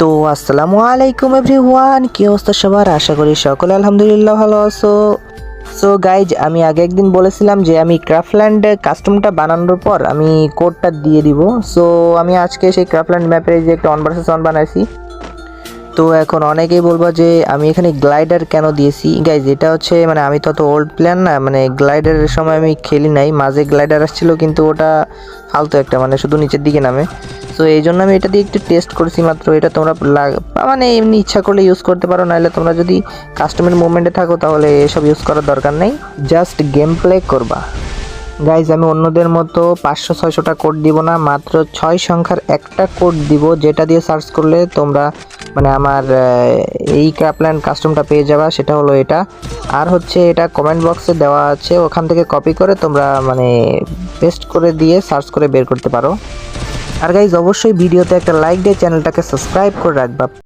তো আসসালামু আলাইকুম এভরিওয়ান, কি অবস্থা সবার? আশা করি সকলে আলহামদুলিল্লাহ ভালো আছো। সো গাইজ, আমি আগে একদিন বলেছিলাম যে আমি ক্রাফল্যান্ড কাস্টমটা বানানোর পর আমি কোডটা দিয়ে দিব। সো আমি আজকে সেই ক্রাফল্যান্ড ম্যাপে যে একটা 1 vs 1 বানাইছি। তো এখন অনেকেই বলবো যে আমি এখানে গ্লাইডার কেন দিয়েছি। গাইজ, এটা হচ্ছে মানে আমি তো ওল্ড প্লেয়ার না, মানে গ্লাইডারের সময় আমি খেলি নাই, মাঝে গ্লাইডার আসছিল কিন্তু ওটা ফালতু একটা, মানে শুধু নিচের দিকে নামে। সো এই জন্য আমি এটা দিয়ে একটু টেস্ট করেছি মাত্র। এটা তোমরা মানে এমনি ইচ্ছা করলে ইউজ করতে পারো, নাহলে তোমরা যদি কাস্টমের মুভমেন্টে থাকো তাহলে এসব ইউজ করার দরকার নেই, জাস্ট গেম প্লে করবা। গাইজ, আমি অন্যদের মতো 500-600টা কোড দিব না, মাত্র 6 সংখ্যার একটা কোড দিব, যেটা দিয়ে সার্চ করলে তোমরা মানে আমার এই ক্রাফল্যান্ড কাস্টমটা পেয়ে যাবা। সেটা হলো এটা। আর হচ্ছে এটা কমেন্ট বক্সে দেওয়া আছে, ওখান থেকে কপি করে তোমরা মানে পেস্ট করে দিয়ে সার্চ করে বের করতে পারো। আর গাইজ, অবশ্যই ভিডিওতে একটা লাইক দিয়ে চ্যানেলটাকে সাবস্ক্রাইব করে রাখবা।